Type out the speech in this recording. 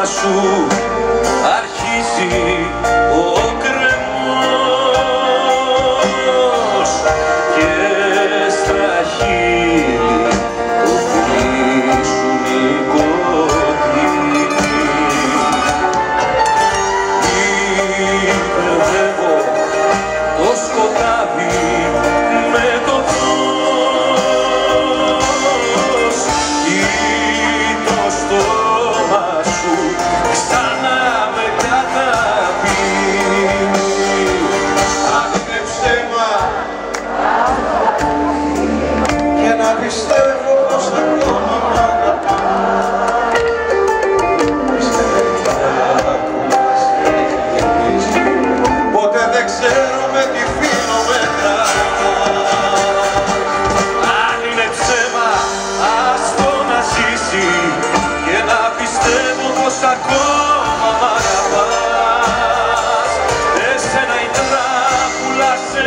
στόμα σου αρχίζει ο κρεμός και στα χείλη το πουλί σου νοικοτήνει. Υπερβεύω το σκοτάδι με το φως ή το στόμα σου ξανά με καταπίνει. Αν είναι ψέμα και να πιστεύω πως ακόμα μ' αγαπάς, ποτέ δεν ξέρω με τι φίλο μετράς. Αν είναι ψέμα, ας το να ζήσει και να πιστεύω πως ακόμα μ' αγαπάς. Εσένα η τράπουλα σε